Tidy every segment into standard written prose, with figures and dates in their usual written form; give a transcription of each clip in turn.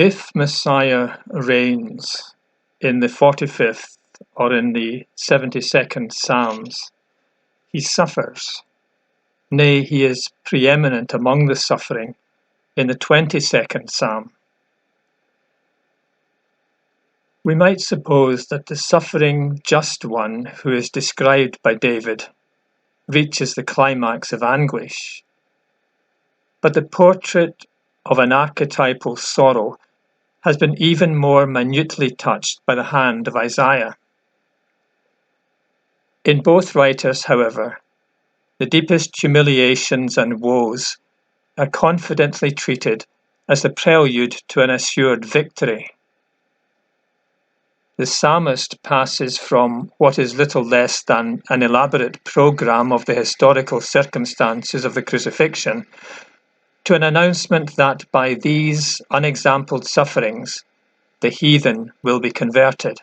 If Messiah reigns in the 45th or in the 72nd Psalms, he suffers. Nay, he is preeminent among the suffering in the 22nd Psalm. We might suppose that the suffering just one who is described by David reaches the climax of anguish. But the portrait of an archetypal sorrow has been even more minutely touched by the hand of Isaiah. In both writers, however, the deepest humiliations and woes are confidently treated as the prelude to an assured victory. The psalmist passes from what is little less than an elaborate program of the historical circumstances of the crucifixion to an announcement that by these unexampled sufferings the heathen will be converted,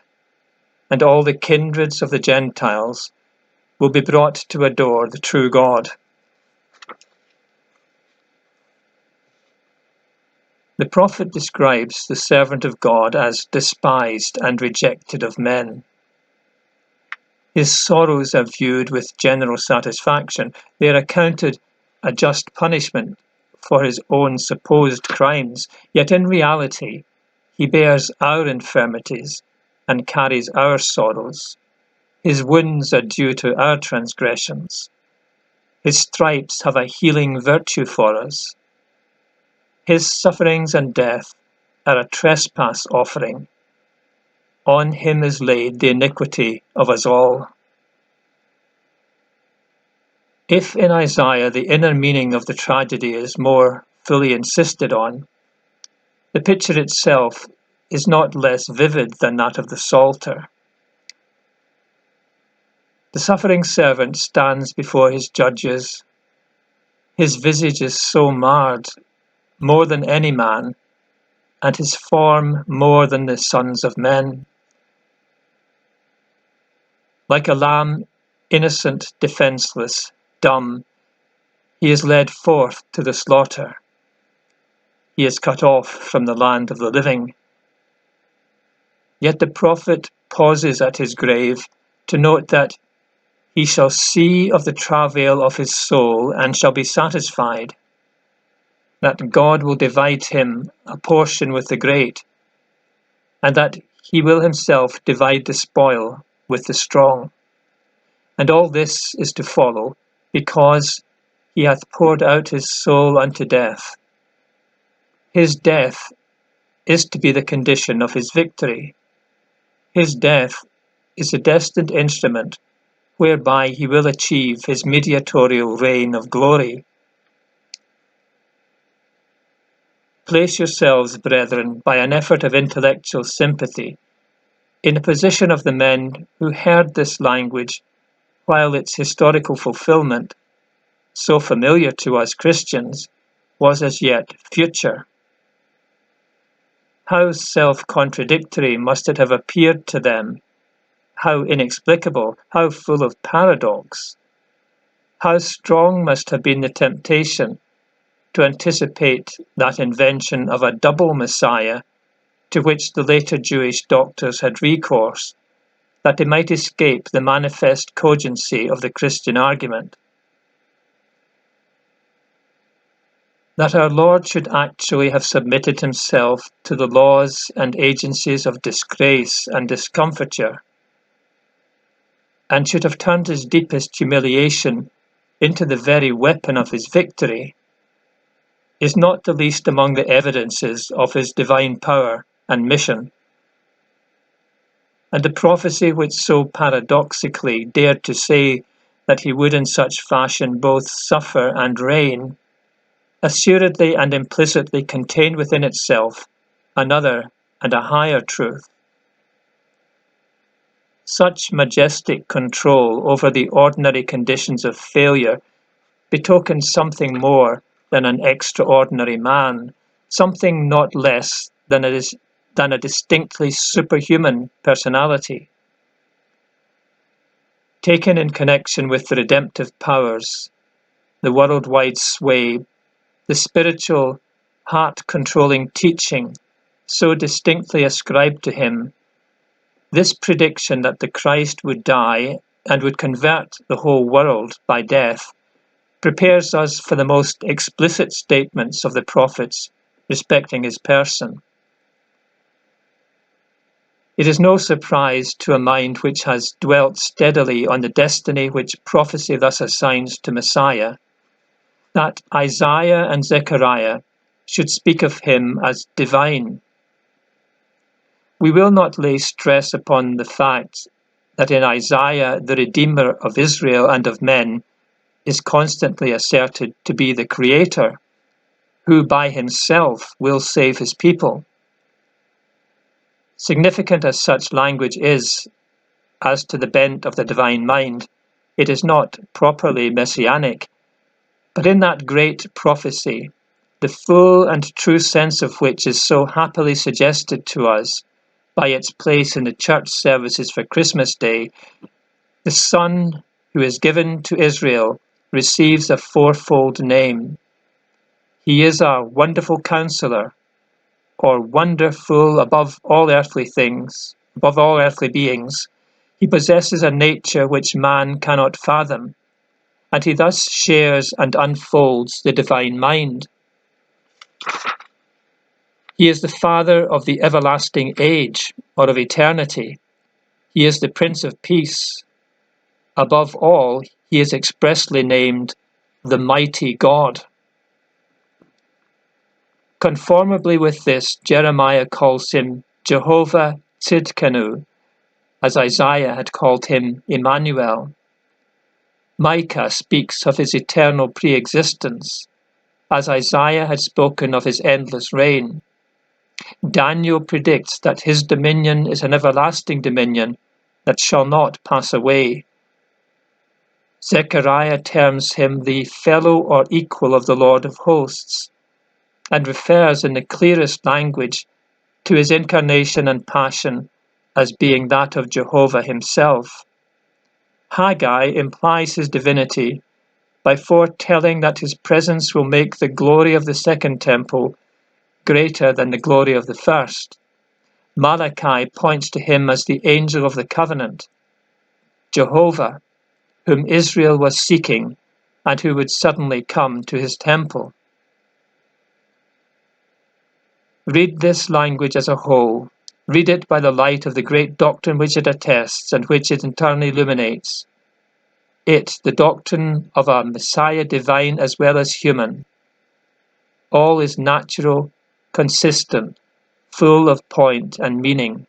and all the kindreds of the Gentiles will be brought to adore the true God. The prophet describes the servant of God as despised and rejected of men. His sorrows are viewed with general satisfaction. They are accounted a just punishment for his own supposed crimes, yet in reality he bears our infirmities and carries our sorrows. His wounds are due to our transgressions. His stripes have a healing virtue for us. His sufferings and death are a trespass offering. On him is laid the iniquity of us all. If in Isaiah the inner meaning of the tragedy is more fully insisted on, the picture itself is not less vivid than that of the Psalter. The suffering servant stands before his judges. His visage is so marred, more than any man, and his form more than the sons of men. Like a lamb, innocent, defenceless, dumb, he is led forth to the slaughter. He is cut off from the land of the living. Yet the prophet pauses at his grave to note that he shall see of the travail of his soul and shall be satisfied, that God will divide him a portion with the great, and that he will himself divide the spoil with the strong. And all this is to follow, because he hath poured out his soul unto death. His death is to be the condition of his victory. His death is the destined instrument whereby he will achieve his mediatorial reign of glory. Place yourselves, brethren, by an effort of intellectual sympathy, in the position of the men who heard this language while its historical fulfillment, so familiar to us Christians, was as yet future. How self-contradictory must it have appeared to them, how inexplicable, how full of paradox. How strong must have been the temptation to anticipate that invention of a double Messiah to which the later Jewish doctors had recourse, that they might escape the manifest cogency of the Christian argument. That our Lord should actually have submitted himself to the laws and agencies of disgrace and discomfiture, and should have turned his deepest humiliation into the very weapon of his victory, is not the least among the evidences of his divine power and mission. And the prophecy which so paradoxically dared to say that he would in such fashion both suffer and reign, assuredly and implicitly contained within itself another and a higher truth. Such majestic control over the ordinary conditions of failure betokens something more than an extraordinary man, something not less than a distinctly superhuman personality. Taken in connection with the redemptive powers, the worldwide sway, the spiritual, heart-controlling teaching, so distinctly ascribed to him, this prediction that the Christ would die and would convert the whole world by death prepares us for the most explicit statements of the prophets respecting his person. It is no surprise to a mind which has dwelt steadily on the destiny which prophecy thus assigns to Messiah, that Isaiah and Zechariah should speak of him as divine. We will not lay stress upon the fact that in Isaiah the Redeemer of Israel and of men is constantly asserted to be the Creator, who by himself will save his people. Significant as such language is, as to the bent of the divine mind, it is not properly messianic, but in that great prophecy, the full and true sense of which is so happily suggested to us by its place in the church services for Christmas Day, the Son who is given to Israel receives a fourfold name. He is a wonderful counselor, or wonderful above all earthly things, above all earthly beings. He possesses a nature which man cannot fathom, and he thus shares and unfolds the divine mind. He is the Father of the everlasting age, or of eternity. He is the Prince of Peace. Above all, he is expressly named the Mighty God. Conformably with this, Jeremiah calls him Jehovah Tzidkenu, as Isaiah had called him Emmanuel. Micah speaks of his eternal pre-existence, as Isaiah had spoken of his endless reign. Daniel predicts that his dominion is an everlasting dominion that shall not pass away. Zechariah terms him the fellow or equal of the Lord of hosts, and refers in the clearest language to his incarnation and passion as being that of Jehovah himself. Haggai implies his divinity by foretelling that his presence will make the glory of the second temple greater than the glory of the first. Malachi points to him as the angel of the covenant, Jehovah, whom Israel was seeking and who would suddenly come to his temple. Read this language as a whole. Read it by the light of the great doctrine which it attests and which it in turn illuminates. It, the doctrine of a Messiah divine as well as human. All is natural, consistent, full of point and meaning.